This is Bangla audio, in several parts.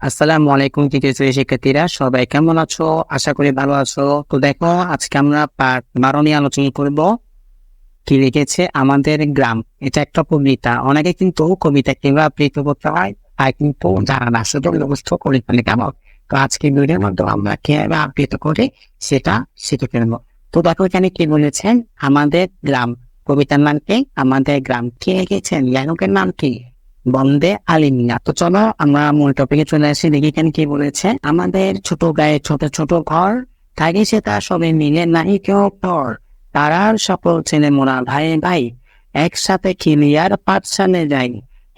আসসালামু আলাইকুম তৃতীয় শ্রেণীর শিক্ষার্থীরা, সবাই কেমন আছো? আশা করি ভালো আছো। তো দেখো, আজকে আমরা পার্ট 12 নিয়ে আলোচনা করব। কি লিখেছে আমাদের গ্রাম। এটা একটা কবিতা। অনেকে কিন্তু কবিতা কিংবা আবৃত্তি করতে হয় আর কিন্তু জানা না, শুধু মুখস্থ করে ফেলে। কেমন? তো আজকে ভিডিওর মধ্যে আমরা কিভাবে আবৃত্তি করি সেটা শিখে ফেলবো। তো দেখো এখানে কি বলেছেন, আমাদের গ্রাম। কবিতার নাম কি? আমাদের গ্রাম। কে লিখেছেন? লেখকের নাম কি? বন্দে আলী মিয়া। তো চলো আমরা মূল টপিকে চলে আসি। দেখি এখানে কি বলেছে, আমাদের ছোট গায়ে ছোট ছোট ঘর, থাকে সে তার সবে মিলে নাহি কেউ পর, তারার সকল ছেলে মোরা ভাই ভাই, একসাথে খেলিয়ার পাঠশালে যাই,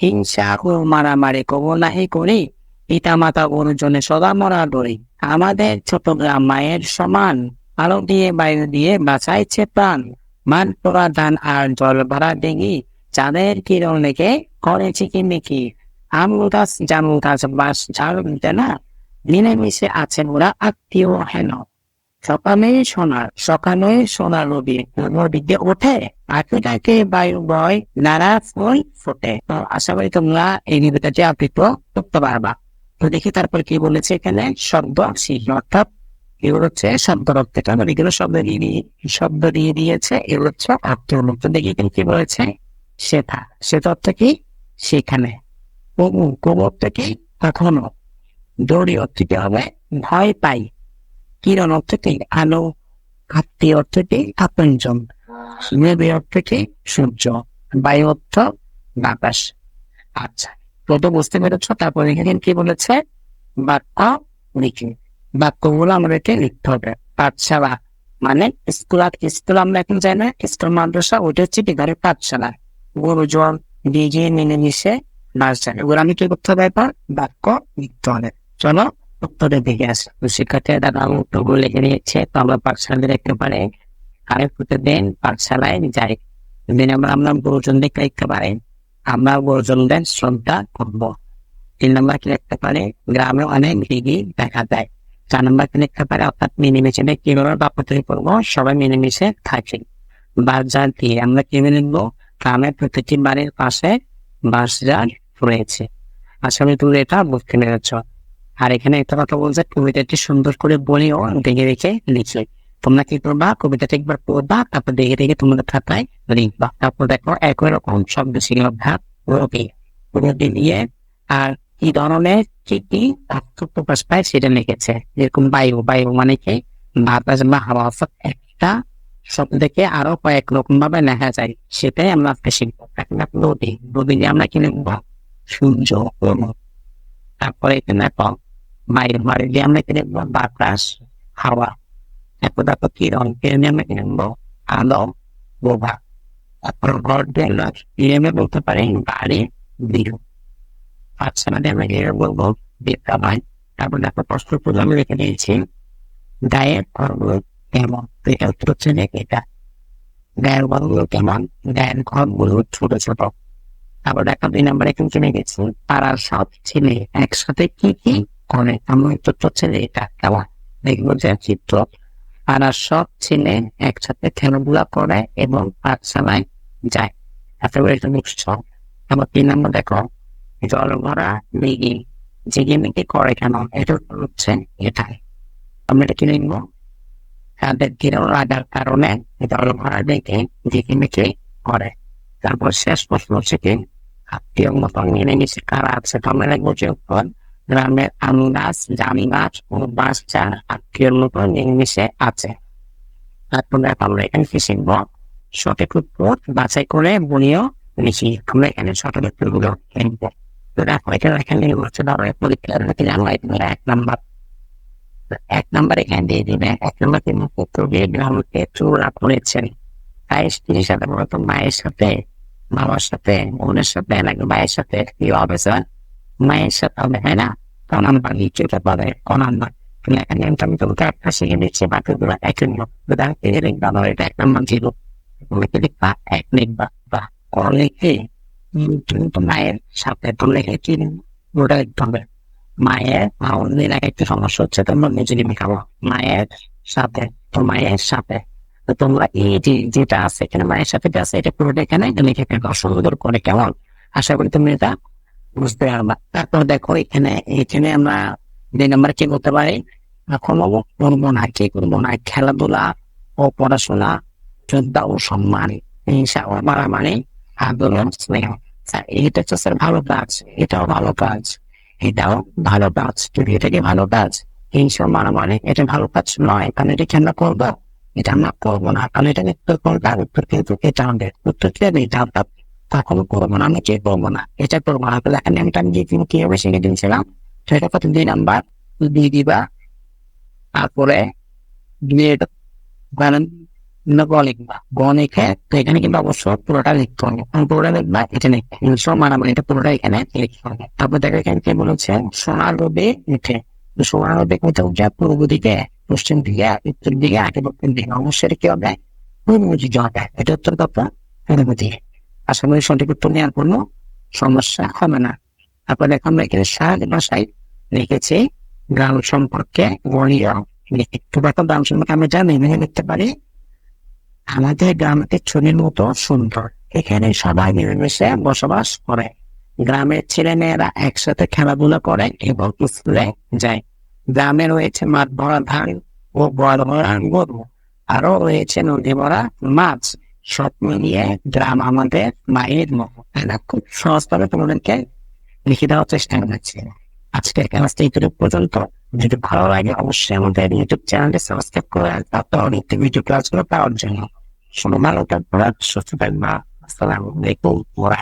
হিংসা ও মারামারি কব নাহি করি, পিতা মাতা গুরুজনে সদা মরা ধরি, আমাদের ছোট গ্রাম মায়ের সমান, আলো দিয়ে বায়ু দিয়ে বাঁচাইছে প্রাণ, মান পোড়া ধান আর জল ভরা ডিঙি, চাঁদের কিরণ লেগে করে চিকিমিকি, আম গাছ জামু গাছ বাস ঝাড় দিতে না, মিলেমিশে আছে ওরা আত্মীয় হেন, সকালে সোনার নদীতে ওঠে, পাখিটাকে বায়ু বয় নানা ফুল ফোটে। তো আশা করি তোমরা এই নিবেদনটি আবৃত্তি করতে পারবা। তো দেখি তারপর কি বলেছে এখানে, শব্দ শিখি, অর্থাৎ এগুলো হচ্ছে শব্দ অর্থ, কারণ এগুলো শব্দ দিয়ে দিয়েছে, এগুলো হচ্ছে অর্থ উন্মুক্ত। দেখি এখানে কি বলেছে, সেথা। সেটা অর্থ কি? সেখানে। কবু অর্থ কি? কখনো। দৌড়ি অর্থ কি হবে? ভয় পাই। কিরণ অর্থ কি? আলো। আত্মীয় অর্থ কি? আপনজন। নেবে অর্থ কি? সূর্য। বায়ু অর্থ বাতাস। আচ্ছা, তো বুঝতে পেরেছ। তারপর এখানে কি বলেছে, বাক্য লিখি। বাক্যগুলো আমাদেরকে লিখতে হবে। পাঠশালা মানে স্কুল। স্কুল আমরা এখন যাই না, স্কুল মাদ্রাসা, ওটা হচ্ছে কি ঘরে পাঠশালা। গুরুজন ডিজে মিলেমিশে বাস যায়, ওগুলো আমি কি করতে হবে? এবার বাক্য লিখতে হবে। চলো উত্তরের দিকে আসে। তো শিক্ষার্থীরা দাদা উত্তরগুলো লিখে নিয়েছে। তো আমরা পাঠশালায় লিখতে পারি, আরেক প্রতিদিন পাঠশালায় যাই। দিন আমরা গুরুজনদের লিখতে পারি, আমরা গুরুজনদের শ্রদ্ধা করবো। 3 নম্বর কি লিখতে পারে, গ্রামে অনেক দিঘি দেখা যায়। 4 নম্বর কি লিখতে পারে, অর্থাৎ মিলেমিশে কিভাবে বাক্য তৈরি করবো, সবাই মিলেমিশে থাকি। বাজার দিয়ে আমরা কিভাবে লিখবো, গ্রামের প্রতিটি বাড়ির পাশে বাজার রয়েছে। আশা করি তুমি এটা বুঝতে পেরেছ। আর এখানে একটা কথা বলছে, কবিতাটি সুন্দর করে বলিও দেখে দেখে লিখলে। তোমরা কি করবা, কবিতাটা একবার পড়বা, তারপর দেখে দেখে তোমাদের খাতায় লিখবা। তারপর দেখো একই রকম শব্দ শিখে ভাব রবি দিয়ে আর কি ধরনের কি কি অর্থ প্রকাশ পায় সেটা লিখেছে। যেরকম বায়ু, বায়ু মানে কি? বাতাস বা হাওয়া। অর্থাৎ একটা শব্দ থেকে আরো কয়েক রকম ভাবে লেখা যায়, সেটাই আমরা আজকে শিখবো। নদী, নদী দিয়ে আমরা কি লিখবো? সূর্য। তারপরে এখানে বায়ু, বায়ু দিয়ে আমরা কি লিখবো? বাতাস, হাওয়া। তারপর কিরণ, কিরণ দিয়ে আমরা কি লিখবো? আলো, প্রভা। তারপর ঘর দিয়ে আমরা বলতে পারি বাড়ি, গৃহ। আচ্ছা, মানে আমরা কি বলবো? বিদ্যালয়। তারপর দেখো প্রশ্ন আমি রেখে দিয়েছি, গায়ের ঘরগুলো কেমন। এটা উত্তর হচ্ছে এটা। গায়ের ঘরগুলো কেমন? গায়ের ঘরগুলো ছোট ছোট। তারপর দেখো 2 নম্বরে কিন্তু গেছি, পাড়ার সব ছেলে একসাথে কি কি করে। আমার উত্তর হচ্ছে এটা। কেমন? দেখবো যে চিত্র, পাড়ার সব ছেলে একসাথে খেলাধুলা করে এবং পাঠশালায় যায়। এতগুলো এটা বুঝছ। তারপর 3 নম্বর দেখো, জল ভরা দিঘি, ঝিকিমিকি করে কেন। এটা হচ্ছে এটাই। আমরা এটা কি লিখবো? তাদের কিরণ লাগার কারণে জল ভরা দিঘি ঝিকিমিকি করে। তারপর শেষ প্রশ্ন হচ্ছে কি, আত্মীয় মতো মিলেমিশে কারা আছে। আমরা লিখবো যে উত্তর, গ্রামের আম গাছ, জাম গাছ ও বাঁশ চার আত্মীয়র মতো মিলেমিশে আছে। তারপর আমরা এখানে কি শিখবো, সঠিক উত্তর বাছাই করে বলিও লিখি। আমরা এখানে সঠিক উত্তর গুলো লিখবো। তো দেখো এটা এখানে হচ্ছে ধরো পরীক্ষার জানলা 1 নাম্বার। 1 নাম্বার এখানে দিয়ে দিবে। 1 নাম্বার গ্রামকে চোরা করেছেন, তাই স্ত্রীর সাথে বলতো মায়ের সাথে, বাবার সাথে, বোনের সাথে নাকি মায়ের সাথে কি হবে স্যার? মায়ের সাথে হবে, তাই না? ক নাম্বার নিচেটা পাবে ক নাম্বার। এখানে আমি তোমাকে একটা শিখে দিচ্ছি, বাকিগুলো একই নিয়ম। লিখবা ধরো এটা 1 নাম্বার ছিল, তুমি কি লিখবা? 1 লিখবা বা ক লিখে তুমি তো মায়ের সাথে তো লিখে কি ওটা লিখতে হবে। মায়ের অন্যের একটা সমস্যা হচ্ছে, তোমরা নিজে খাবো মায়ের সাথে। তো মায়ের সাথে তো তোমরা এই যেটা আছে এখানে মায়ের সাথে আছে, এটা পুরোটা এখানে লিখে ফেলবো সুন্দর করে। কেমন? আশা করি তুমি এটা বুঝতে পারবা। তারপর দেখো এখানে এখানে আমরা 2 নম্বরে কি করতে পারি, এখন করবো না, কি করবো না, খেলাধুলা ও পড়াশোনা, শ্রদ্ধা ও সম্মান, হিংসা ও মারামারি, আদর ও স্নেহ। স্যার এটা তো স্যার ভালো কাজ, এটাও ভালো কাজ, এটাও ভালো কাজ, যদি এটাকে ভালো কাজ, হিংসা ও মারামারি এটা ভালো কাজ নয়, কারণ এটা কি আমরা করবো, এটা আমরা করবো না, কারণ এটা উত্তর কোনটা, উত্তর কিন্তু এটা আমাদের উত্তর কি হবে, এটা আমরা কখনো করবো না, আমরা কি করবো না, এটা করবো না। তাহলে এখানে আমি যে তুমি কিভাবে শিখে দিয়েছিলাম সেটা কত 2 নাম্বার দিয়ে দিবা। তারপরে দিয়ে বানান লিখবা, লিখে তো এখানে কিন্তু অবশ্য পুরোটা লিখতে হবে, পুরোটা লিখবা, এটা লিখবে সব মানামানি, এটা পুরোটা এখানে লিখতে হবে। তারপর দেখো এখানে কে বলেছে, সোনার রোদে উঠে, তো সোনার রোদে কোথাও উঠে পূর্ব দিকে, পশ্চিম দিকে, উত্তর দিকে, আগে দক্ষিণ দিকে, অবশ্যই এটা কি হবে, পূর্ব দিকে হবে, এটা উত্তর তথ্য পূর্ব দিকে। আশা করি সঠিক উত্তর নেওয়ার কোনো সমস্যা হবে না। তারপর দেখো আমরা এখানে সহজ ভাষায় লিখেছি গ্রাম সম্পর্কে গড়িয়া লিখি। তো দেখো গ্রাম সম্পর্কে আমরা জানি লিখতে পারি, আমাদের গ্রামটি ছবির মতো সুন্দর, এখানে সবাই মিলেমিশে বসবাস করে, গ্রামের ছেলে মেয়েরা একসাথে খেলাধুলা করে এবং স্কুলে যায়, গ্রামে রয়েছে মাঠ ভরা ধান ও বড় ভরা গরু, আরো রয়েছে নদী ভরা মাছ, সব মিলিয়ে গ্রাম আমাদের মায়ের মতো। এটা খুব সহজভাবে তোমাদেরকে লিখে দেওয়ার চেষ্টা করেছি। আজকের ক্লাসটা এইটুকু পর্যন্ত। যদি ভালো লাগে অবশ্যই আমাদের ইউটিউব চ্যানেলটি সাবস্ক্রাইব করে রাখতে, পরবর্তী ভিডিও ক্লাসগুলো পাওয়ার জন্য। সবাই ভালো থাকবেন, সুস্থ থাকবেন। আসসালামু আলাইকুম ওয়া